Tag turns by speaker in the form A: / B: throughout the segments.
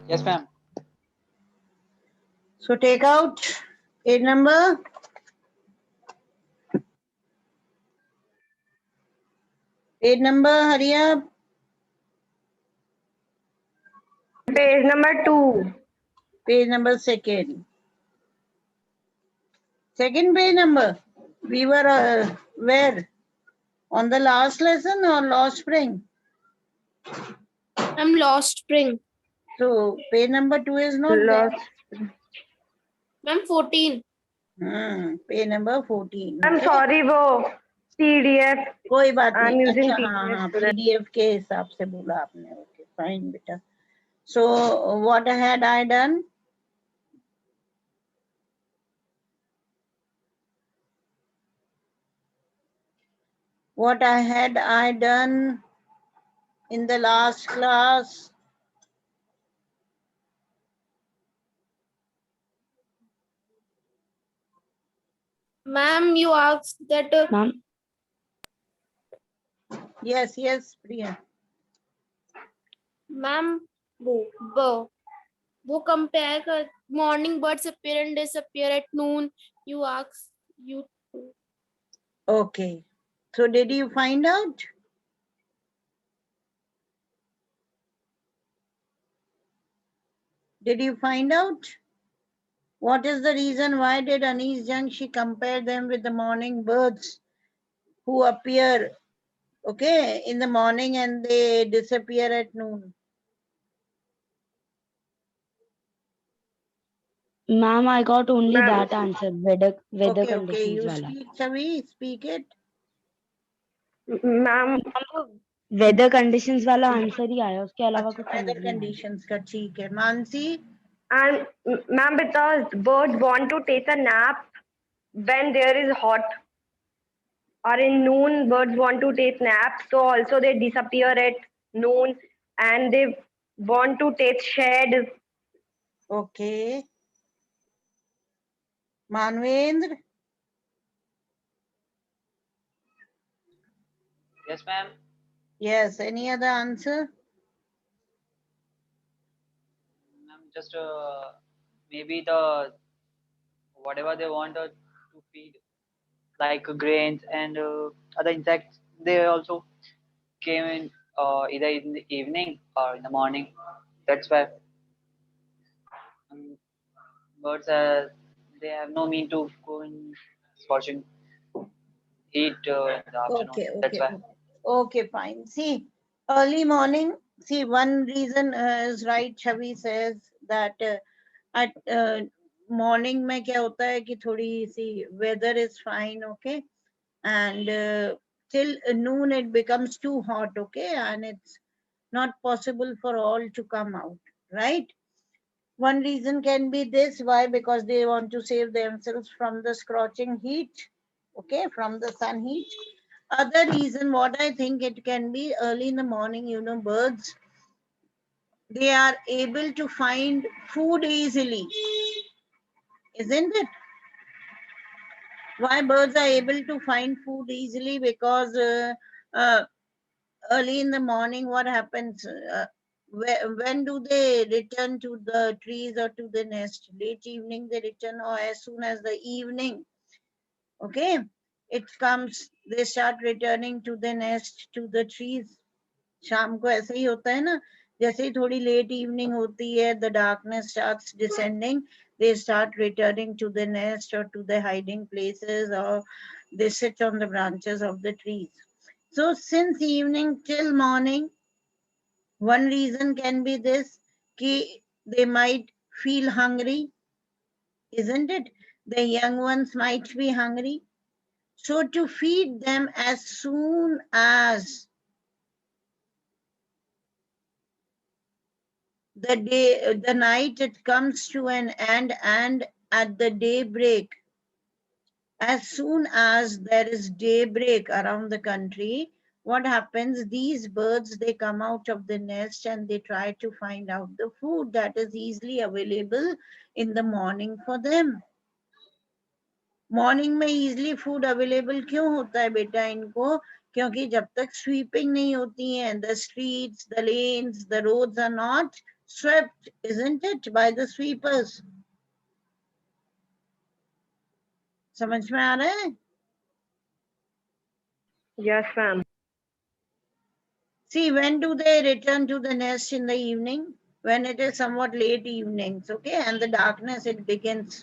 A: Yes, ma'am.
B: So take out 8 number. Page number, hurry up.
C: Page number 2.
B: Page number second. Second page number. We were where? On the last lesson or Lost Spring?
D: I'm Lost Spring.
B: So page number 2 is not there.
D: Ma'am, 14.
B: Page number 14.
C: I'm
B: okay?
C: sorry, वो PDF.
B: कोई बात
C: I'm
B: नहीं.
C: using
B: अच्छा हाँ
C: PDF
B: हाँ
C: student.
B: PDF के हिसाब से बोला आपने. Okay, fine बेटा. So what had I done? What had I done in the last class?
D: Ma'am, you asked that.
E: Ma'am,
B: Yes, yes, Priya.
D: Ma'am, वो compare कर morning birds appear and disappear at noon. You ask you.
B: Okay. So did you find out? Did you find out? What is the reason why did Anis Jangshi compare them with the morning birds who appear, okay, in the morning and they disappear at noon?
E: ma'am, I got only
C: Ma'am.
E: that answer. Weather
B: Okay,
E: conditions
B: you
E: wala.
B: speak, Chavi, speak it.
C: Ma'am,
E: weather conditions वाला answer ही आया, उसके अलावा कुछ समझ
B: Weather
E: नहीं आया.
B: conditions का ठीक है. Mansi,
C: and ma'am, because birds want to take a nap when there is hot, or in noon, birds want to take naps, so also they disappear at noon, and they want to take shade.
B: okay. Manvendra,
A: Yes, ma'am.
B: yes, any other answer?
A: Ma'am, just maybe the whatever they want to feed, like grains and other insects, they also came in either in the evening or in the morning. That's why um, birds they have no mean to go in scorching heat in the afternoon.
B: Okay,
A: That's
B: okay,
A: why.
B: okay. Okay, fine. See, early morning, see, one reason is right, Chavi says that at morning में क्या होता है कि थोड़ी सी weather is fine, okay, and till noon it becomes too hot, okay, and it's not possible for all to come out, right? One reason can be this. Why? Because they want to save themselves from the scorching heat, okay, from the sun heat. Other reason, what I think it can be early in the morning, you know, birds, they are able to find food easily, isn't it? Why birds are able to find food easily? Because early in the morning, what happens? When do they return to the trees or to the nest? Late evening they return, or as soon as the evening, okay, it comes, they start returning to the nest, to the trees. शाम को ऐसे ही होता है ना, जैसे ही थोड़ी late evening होती है, the darkness starts descending, they start returning to the nest or to the hiding places, or they sit on the branches of the trees. So since evening till morning, one reason can be this, कि they might feel hungry, isn't it? The young ones might be hungry. So to feed them as soon as the night it comes to an end, and at the daybreak, as soon as there is daybreak around the country, what happens? These birds, they come out of the nest and they try to find out the food that is easily available in the morning for them. Morning में easily food available क्यों होता है बेटा इनको? क्योंकि जब तक sweeping नहीं होती है, the streets, the lanes, the roads are not swept, isn't it, by the sweepers? समझ में आ रहा है?
C: Yes, ma'am.
B: See, when do they return to the nest in the evening? When it is somewhat late evenings, okay, and the darkness it begins,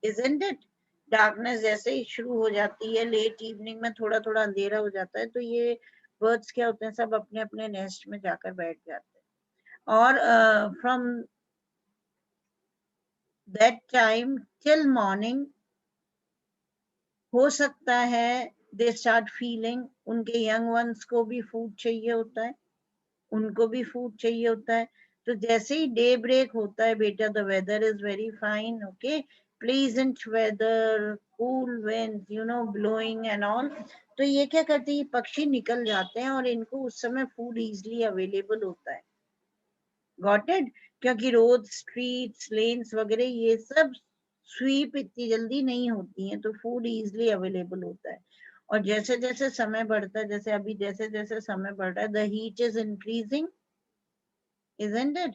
B: isn't it? Darkness जैसे ही शुरू हो जाती है, late evening में थोड़ा थोड़ा अंधेरा हो जाता है, तो ये बर्ड्स क्या होते हैं, सब अपने अपने नेस्ट में जाकर बैठ जाते हैं. और from that time till morning, हो सकता है दे स्टार्ट फीलिंग, उनके यंग वंस को भी फूड चाहिए होता है, उनको भी फूड चाहिए होता है. तो जैसे ही डे ब्रेक होता है बेटा, the weather is very fine, okay, pleasant weather, cool wind, you know, blowing and all. तो ये क्या करते हैं, पक्षी निकल जाते हैं और इनको उस समय फूड इजीली अवेलेबल होता है. Got it? क्योंकि रोड, स्ट्रीट्स, लेन्स वगैरह ये सब स्वीप इतनी जल्दी नहीं होती हैं, तो फूड इजीली अवेलेबल होता है. और जैसे जैसे समय बढ़ता है, जैसे अभी जैसे जैसे समय बढ़ रहा है, the heat is increasing, isn't it?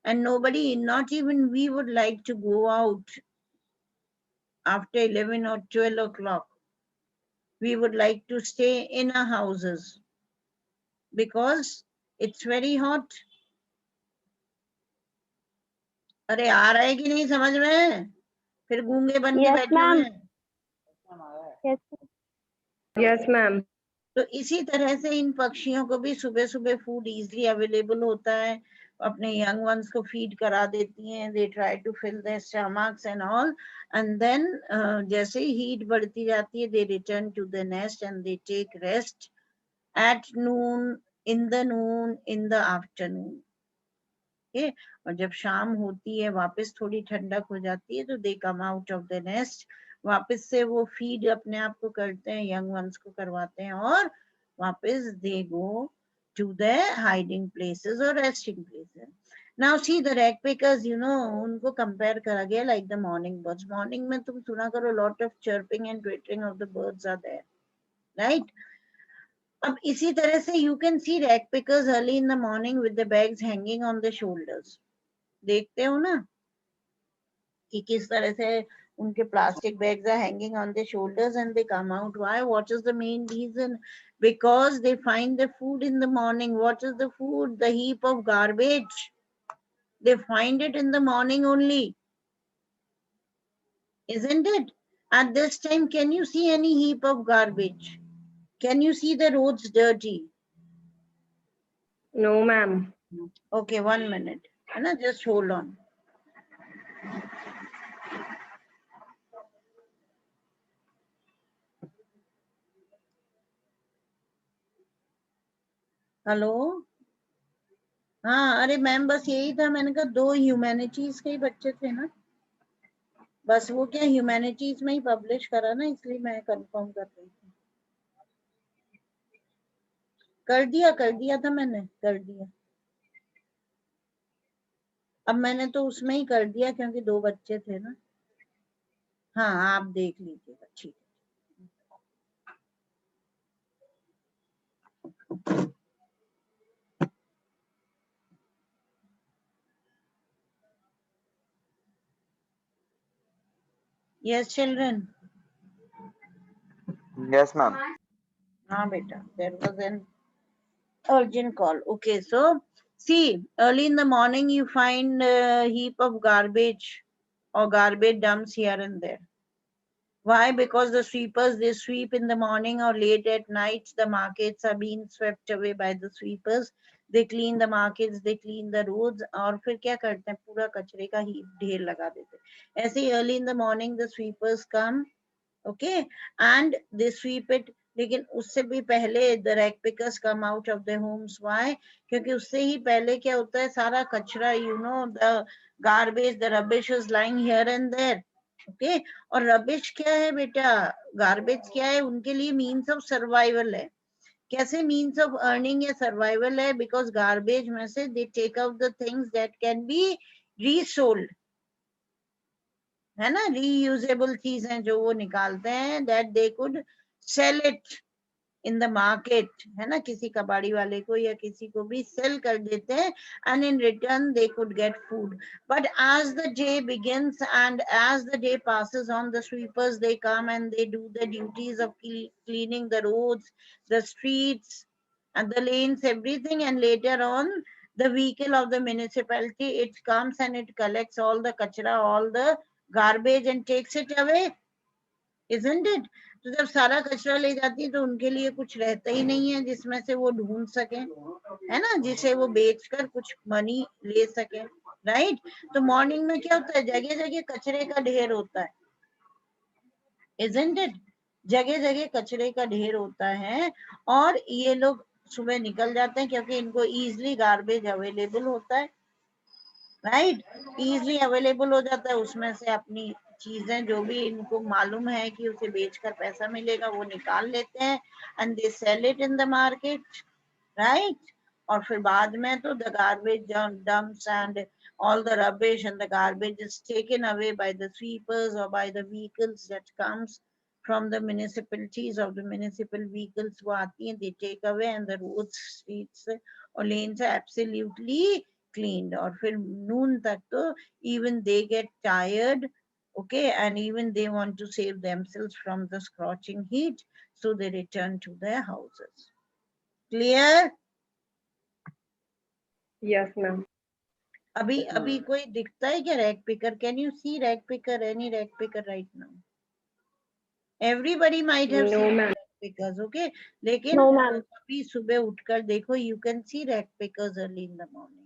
B: And nobody, not even we, would like to go out after 11 or 12 o'clock. We would like to stay in our houses because it's very hot. अरे आ रहा है कि नहीं समझ में? फिर गूंगे बन के
E: Yes,
B: बैठे हुए
E: ma'am.
B: हैं.
E: Yes.
C: Yes, ma'am.
B: तो इसी तरह से इन पक्षियों को भी सुबह सुबह फूड इजीली अवेलेबल होता है, अपने यंग वंस को फीड करा देती हैं. They try to fill their stomachs and all, and then जैसे ही हीट बढ़ती जाती है, they return to the nest and they take rest at noon, in the noon, in the afternoon. Okay, और जब शाम होती है, वापस थोड़ी ठंडक हो जाती है, तो they come out of the nest. वापस से वो फीड अपने आप को करते हैं, यंग वंस को करवाते हैं, और वापस they go to the hiding places और resting places. Now see the rag pickers, you know, उनको कंपेयर करा गया like the morning birds. Morning में तुम सुना करो, lot of chirping and twittering of the birds are there, right? अब इसी तरह से you can see rag pickers early in the morning with the bags hanging on the shoulders. देखते हो ना कि किस तरह से उनके plastic bags are hanging on their shoulders and they come out. Why? What is the main reason? Because they find the food in the morning. What is the food? The heap of garbage. They find it in the morning only, isn't it? At this time, can you see any heap of garbage? Can you see the roads dirty?
C: No, ma'am.
B: Okay, 1 minute. Anna, just hold on. Hello, हाँ, अरे ma'am बस यही था, मैंने कहा 2 humanities के ही बच्चे थे ना, बस वो क्या ह्यूमैनिटीज में ही पब्लिश करा ना, इसलिए मैं कंफर्म कर रही थी. कर दिया था मैंने, कर दिया. अब मैंने तो उसमें ही कर दिया क्योंकि 2 बच्चे थे ना. हाँ, आप देख लीजिएगा, ठीक है. Yes, children.
F: Yes, ma'am.
B: हाँ बेटा, there was an urgent call. Okay, so see, early in the morning you find a heap of garbage or garbage dumps here and there. Why? Because the sweepers, they sweep in the morning or late at night. The markets are being swept away by the sweepers. They clean the markets, they clean the roads. और फिर क्या करते हैं, पूरा कचरे का ही ढेर लगा देते हैं. ऐसे ही early in the morning the sweepers come, okay, and they sweep it. लेकिन उससे भी पहले the rag pickers come out of their homes. Why? क्योंकि उससे ही पहले क्या होता है, सारा कचरा, you know, the garbage, the rubbish is lying here and there. Okay, और रबिश क्या है बेटा, गार्बेज क्या है, उनके लिए मीन्स ऑफ सर्वाइवल है. कैसे मीन्स ऑफ अर्निंग या सर्वाइवल है? बिकॉज गार्बेज में से they take out the things that can be resold, है ना, रीयूजेबल चीजें जो वो निकालते हैं, that they could sell it in the market, है ना, किसी कबाड़ी वाले को या किसी को भी sell कर देते हैं, and in return they could get food. But as the day begins and as the day passes on, the sweepers, they come and they do the duties of cleaning the roads, the streets and the lanes, everything, and later on the vehicle of the municipality, it comes and it collects all the kachra, all the garbage and takes it away, isn't it? तो जब सारा कचरा ले जाती है तो उनके लिए कुछ रहता ही नहीं है जिसमें से वो ढूंढ सके, है ना, जिसे वो बेचकर कुछ मनी ले सके, राइट? तो मॉर्निंग में क्या होता है, जगह जगह कचरे का ढेर होता है, isn't it? जगह जगह कचरे का ढेर होता है और ये लोग सुबह निकल जाते हैं क्योंकि इनको इजीली गार्बेज अवेलेबल होता है, राइट? इजीली अवेलेबल हो जाता है, उसमें से अपनी चीजें जो भी इनको मालूम है कि उसे बेचकर पैसा मिलेगा वो निकाल लेते हैं, and they sell it in the market, right? और फिर बाद में तो the garbage dumps and all the rubbish and the garbage is taken away by the sweepers or by the vehicles that comes from the municipalities of the municipal vehicles wo aati hain, they take away, and the roads, streets or lanes are absolutely cleaned. और फिर noon tak to even they get tired, okay, and even they want to save themselves from the scorching heat, so they return to their houses. Clear?
C: Yes, ma'am.
B: अभी कोई दिखता है क्या rag picker? Can you see rag picker, any rag picker right now? Everybody might have
C: No,
B: seen
C: ma'am.
B: Rag pickers, okay, लेकिन
C: No, ma'am.
B: अभी सुबह उठकर देखो, you can see rag pickers early in the morning.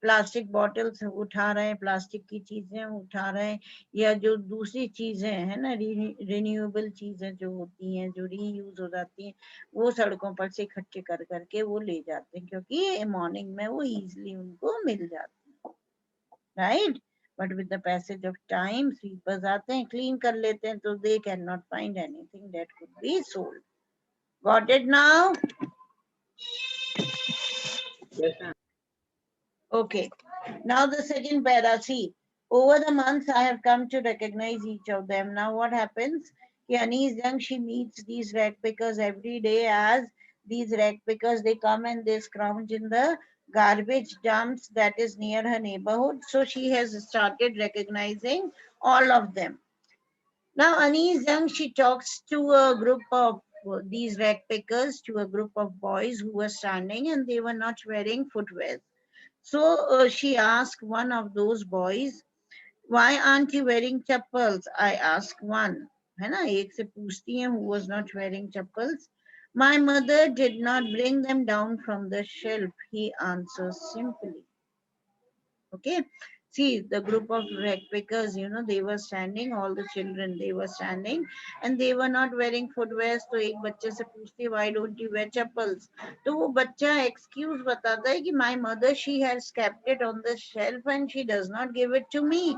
B: Plastic bottles उठा रहे हैं, plastic की चीजें उठा रहे हैं, या जो दूसरी चीजें हैं ना, रिन्यूएबल चीजें जो होती हैं, जो रीयूज हो जाती हैं, वो सड़कों पर से इकट्ठे कर करके वो ले जाते हैं क्योंकि मॉर्निंग में वो इजीली उनको मिल जाती है, right? But with the passage of time sweepers आते हैं, क्लीन कर लेते हैं, तो they can not find anything that could be sold. Got it now?
A: Yes, ma'am.
B: Okay, now the second para. See, over the months I have come to recognize each of them. Now what happens? Yani is young, she meets these rag pickers every day, as these rag pickers, they come and they scrounge in the garbage dumps that is near her neighborhood. So she has started recognizing all of them. Now Ani is young, she talks to a group of these rag pickers, to a group of boys who were standing and they were not wearing footwear. So she asked one of those boys, why aren't you wearing chappals? I asked one, है ना, एक से पूछती है who was not wearing chappals. My mother did not bring them down from the shelf, he answers simply. Okay, see the group of rag pickers, you know, they were standing, all the children, they were standing and they were not wearing footwear. तो एक बच्चे से पूछती है, why don't you wear chappals? तो वो बच्चा excuse बताता है कि my mother, she has kept it on the shelf and she does not give it to me.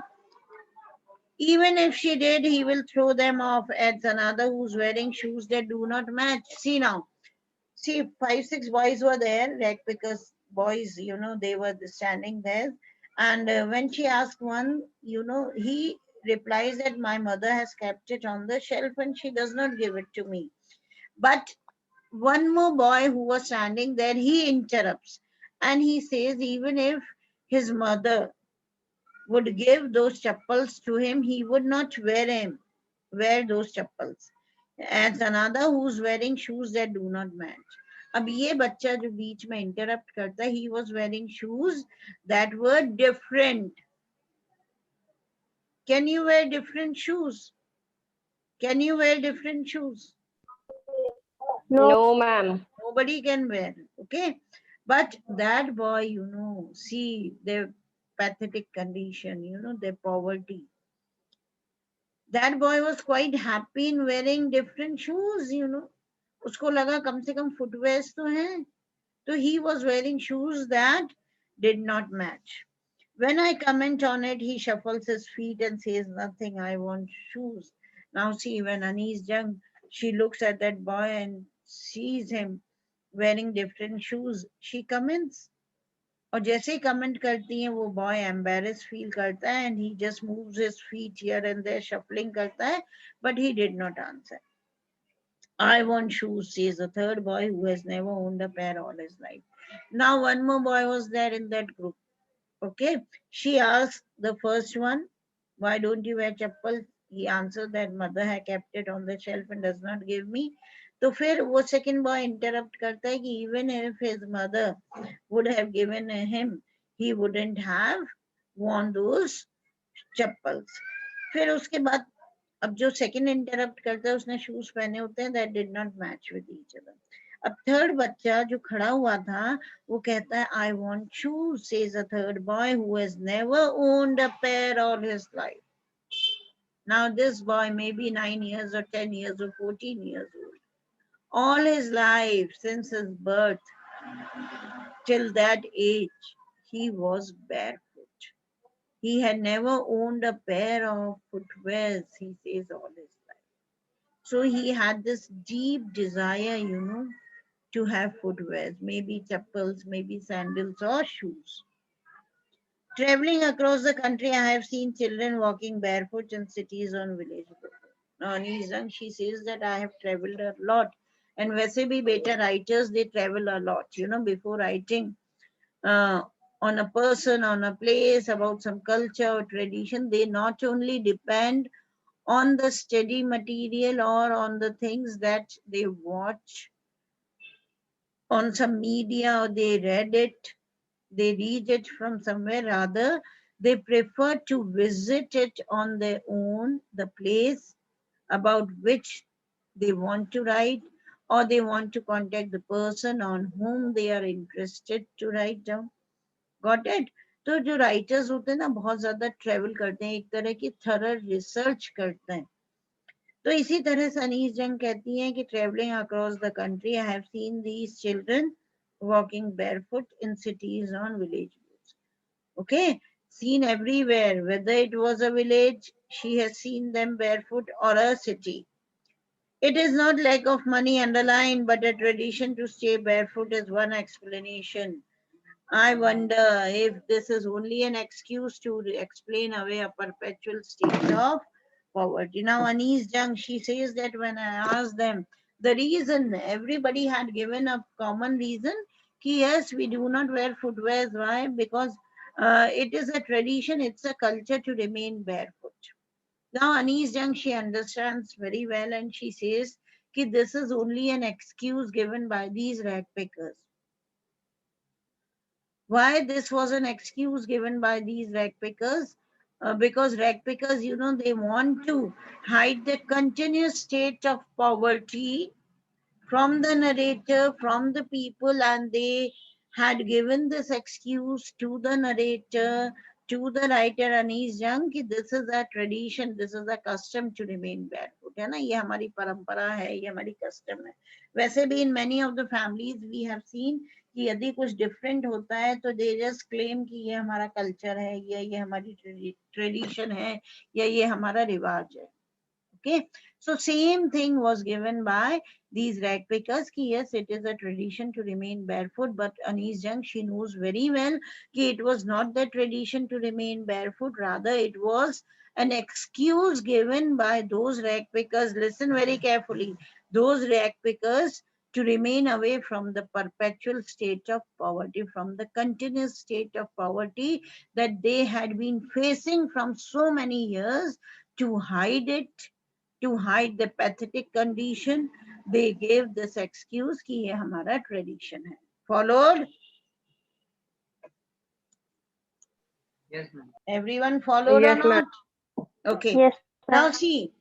B: Even if she did, he will throw them off, adds another who's wearing shoes that do not match. See now, see 5-6 boys were there, rag pickers boys, you know, they were standing there, and when she asked one, you know, he replies that my mother has kept it on the shelf and she does not give it to me. But one more boy who was standing there, he interrupts and he says even if his mother would give those chappals to him, he would not wear those chappals. As another who's wearing shoes that do not match. अब ये बच्चा जो बीच में interrupt करता है, he was wearing shoes that were different. Can you wear different shoes? Can you wear different shoes?
C: No, ma'am.
B: Nobody can wear, okay? But that boy, you know, see their pathetic condition, you know, their poverty. That boy was quite happy in wearing different shoes, you know. उसको लगा कम से कम footwears तो हैं. So he was wearing shoes that did not match. When I comment on it, he shuffles his feet and says nothing. I want shoes. Now see, when Ani is young, she looks at that boy and sees him wearing different shoes. She comments. और जैसे ही comment करती हैं वो boy embarrass feel करता है and he just moves his feet here and there shuffling करता है, but he did not answer. I want shoes, says a third boy who has never owned a pair all his life. Now one more boy was there in that group. Okay. She asked the first one, why don't you wear chappal? He answered that mother had kept it on the shelf and does not give me. तो फिर वो second boy interrupt करता है कि even if his mother would have given him, he wouldn't have worn those chappals. फिर उसके बाद अब जो सेकंड इंटरप्ट करता है उसने शूज पहने होते हैं that did not match with each other. अब थर्ड बच्चा जो खड़ा हुआ था वो कहता है I want shoes, says a third boy who has never owned a pair all his life. Now this boy may be 9 years or 10 years or 14 years old. All his life since his birth till that age he was barefoot. He had never owned a pair of footwears, he says, all his life. So he had this deep desire, to have footwear, maybe chappals, maybe sandals or shoes. Traveling across the country, I have seen children walking barefoot in cities on village roads. Now, Nizam, she says that I have traveled a lot. And वैसे भी beta writers, they travel a lot, before writing uh, on a person, on a place, about some culture or tradition, they not only depend on the study material or on the things that they watch on some media or they read it, they read it from somewhere. Rather, they prefer to visit it on their own, the place about which they want to write, or they want to contact the person on whom they are interested to write down. Got it? तो जो writers होते हैं ना बहुत ज्यादा travel करते हैं, एक तरह की थरर रिसर्च करते हैं. तो इसी तरह सनीस जंग कहती हैं कि travelling across the country I have seen these children walking barefoot in cities on village roads. Okay, seen everywhere, whether it was a village, she has seen them barefoot, or a city. It is not lack of money underlined, but a tradition to stay barefoot is one explanation. I wonder if this is only an excuse to explain away a perpetual state of poverty. Now, Anis Jung, she says that when I asked them the reason, everybody had given a common reason. Yes, we do not wear footwear. Why? Because it is a tradition, it's a culture to remain barefoot. Now, Anis Jung, she understands very well and she says that this is only an excuse given by these rag pickers. Why this was an excuse given by these rag pickers? Because rag pickers, they want to hide the continuous state of poverty from the narrator, from the people, and they had given this excuse to the narrator, to the writer Anis Jung, कि this is a tradition, this is a custom to remain barefoot. है ना, ये हमारी परंपरा है, ये हमारी custom है. वैसे भी in many of the families we have seen कि यदि कुछ different होता है तो they just claim कि ये हमारा culture है, या ये हमारी tradition है, या ये हमारा रिवाज है. Okay, so same thing was given by these rag pickers. Ki yes, it is a tradition to remain barefoot, but Anis Jung, she knows very well ki it was not the tradition to remain barefoot. Rather, it was an excuse given by those rag pickers. Listen very carefully. Those rag pickers to remain away from the perpetual state of poverty, from the continuous state of poverty that they had been facing from so many years, to hide it, to hide the pathetic condition, they gave this excuse कि ये हमारा tradition है. Followed?
A: Yes, ma'am.
B: Everyone followed
C: Yes,
B: or
C: ma'am.
B: not? Okay.
C: Yes,
B: Now see,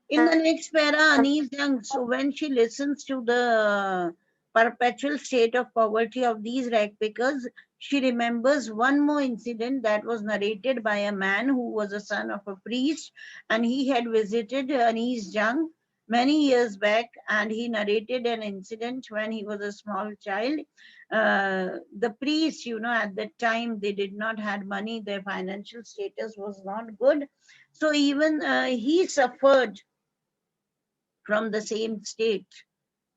B: in the next para, Anis Jung, so when she listens to the perpetual state of poverty of these rag pickers, she remembers one more incident that was narrated by a man who was a son of a priest, and he had visited Anis Jung many years back, and he narrated an incident when he was a small child. The priest, at that time they did not had money, their financial status was not good, so even he suffered from the same state,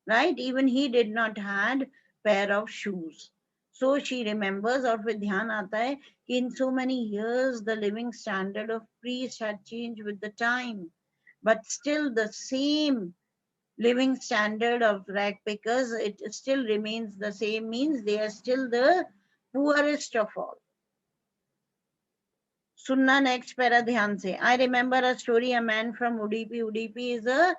B: right? Even he did not had pair of shoes. So she remembers, और फिर ध्यान आता है कि in so many years the living standard of priests had changed with the time, but still the same living standard of rag pickers, it still remains the same, means they are still the poorest of all. सुनना next para ध्यान से. I remember a story, a man from Udupi. Udupi is a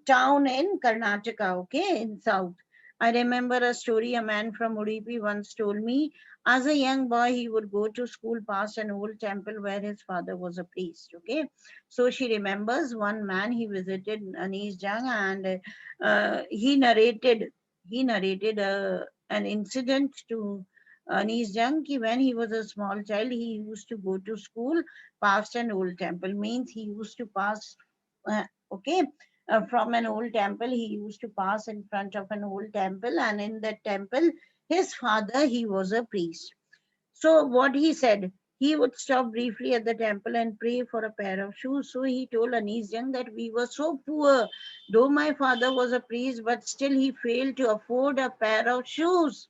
B: town in Karnataka, okay, in south. I remember a story, a man from Udupi once told me, as a young boy, he would go to school past an old temple where his father was a priest, okay. So she remembers one man, he visited Anish Jang, and he narrated an incident to Anish Jang ki when he was a small child, he used to go to school past an old temple, means he used to pass, okay, from an old temple, he used to pass in front of an old temple, and in that temple, his father, he was a priest. So what he said, he would stop briefly at the temple and pray for a pair of shoes. So he told Anish Jang that we were so poor, though my father was a priest, but still he failed to afford a pair of shoes.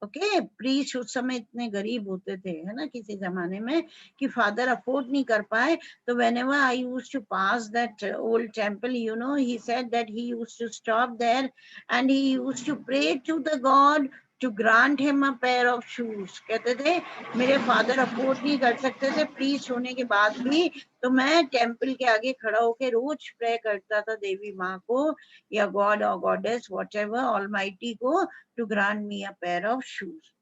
B: Okay, priest उस समय इतने गरीब होते थे, है ना, किसी जमाने में, कि फादर अफोर्ड नहीं कर पाए. तो whenever I used to pass that old temple, you know, he said that he used to stop there and he used to pray to the God to grant him a pair of shoes. कहते थे मेरे father afford नहीं कर सकते थे priest होने के बाद भी, तो मैं टेम्पल के आगे खड़ा होकर रोज प्रे करता था देवी माँ को या गॉड और गॉडेस व्हाटएवर ऑलमाइटी को, to grant me a pair of shoes.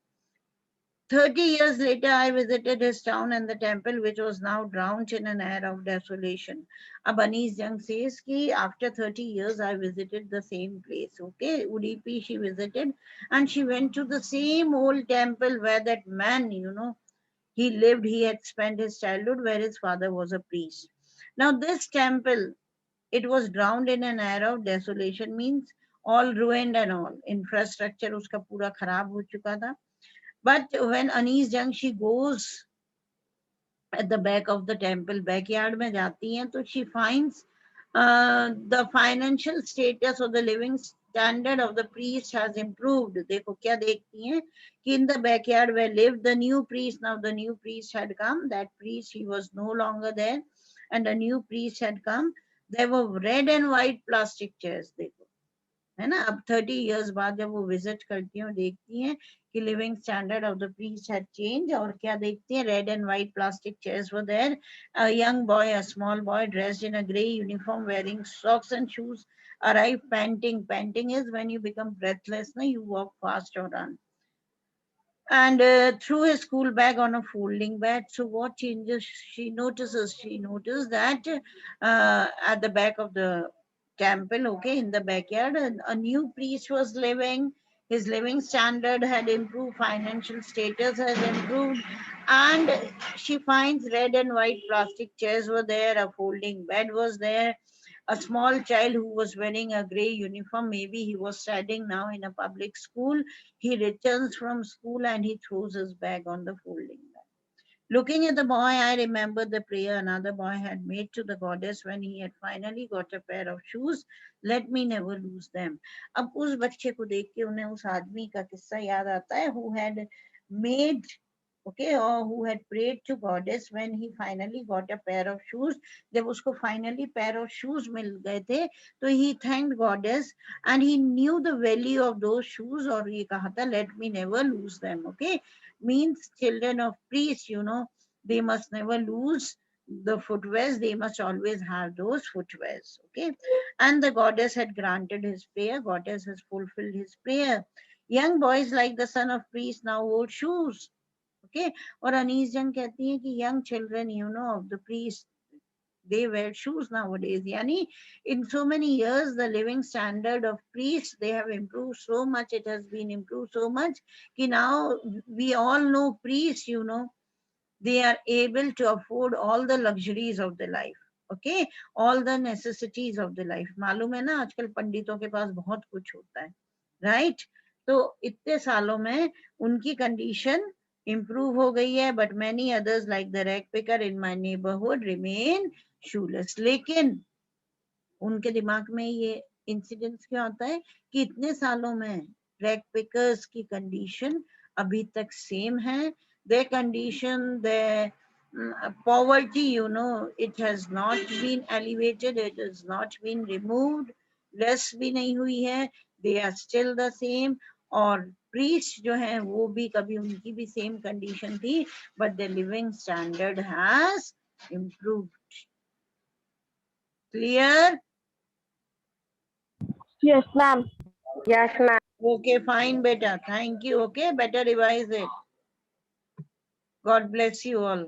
B: 30 years later, I visited his town and the temple, which was now drowned in an air of desolation. Ab Anish Jang says कि after 30 years, I visited the same place. Okay, Udupi she visited, and she went to the same old temple where that man, you know, he lived. He had spent his childhood, where his father was a priest. Now this temple, it was drowned in an air of desolation, means all ruined and all. Infrastructure uska pura kharab ho chuka tha. But when Anish Jang, she goes at the back of the temple, backyard mein jati hai, so she finds the financial status of the living standard of the priest has improved. देखो क्या देखती हैं कि in the backyard where lived the new priest, now the new priest had come, that priest, he was no longer there, and a new priest had come. There were red and white plastic chairs. देखो, है ना. अब 30 years बाद जब वो visit करती हैं, देखती हैं कि living standard of the priest had change, और क्या देखती हैं, red and white plastic chairs were there. A young boy, a small boy dressed in a grey uniform, wearing socks and shoes, arrived panting. Panting is when you become breathless, no, you walk fast or run. And threw his school bag on a folding bed. So what changes she notices? She noticed that at the back of the temple, okay, in the backyard, a new priest was living. His living standard had improved, financial status has improved, and she finds red and white plastic chairs were there, a folding bed was there, a small child who was wearing a gray uniform, maybe he was studying now in a public school. He returns from school and he throws his bag on the folding bed. Looking at the boy, I remembered the prayer another boy had made to the goddess when he had finally got a pair of shoes. Let me never lose them. अब उस बच्चे को देख के उन्हें उस आदमी का किस्सा याद आता है, who had made, okay, or who had prayed to goddess when he finally got a pair of shoes. जब उसको finally pair of shoes मिल गए थे, तो he thanked goddess and he knew the value of those shoes, और ये कहा था let me never lose them. Okay, means children of priests, you know, they must never lose the footwears, they must always have those footwears. Okay, and the goddess had granted his prayer, goddess has fulfilled his prayer. Young boys like the son of priest now wore shoes. Okay, और अनीस जंग कहती है कि young children, you know, of the priest, they wear shoes nowadays. Yani, in so many years, the living standard of priests, they have improved so much. It has been improved so much. Ki now we all know priests, you know, they are able to afford all the luxuries of the life. Okay, all the necessities of the life. मालूम है ना, आजकल पंडितों के पास बहुत कुछ होता है, right? तो इतने सालों में उनकी condition improve हो गई है, but many others like the rag picker in my neighborhood remain shoeless. लेकिन उनके दिमाग में ये इंसिडेंस क्यों आता है कि इतने सालों में रैग पिकर्स की कंडीशन अभी तक सेम है. their condition, their poverty, you know, it has not been elevated, it has not been removed. Less भी नहीं हुई है, they are still the same. और प्रीस्ट जो है वो भी कभी उनकी भी सेम कंडीशन थी, but the living standard has improved. Clear?
D: Yes, ma'am.
C: Yes, ma'am.
B: Okay, fine, beta. Thank you. Okay, better revise it. God bless you all.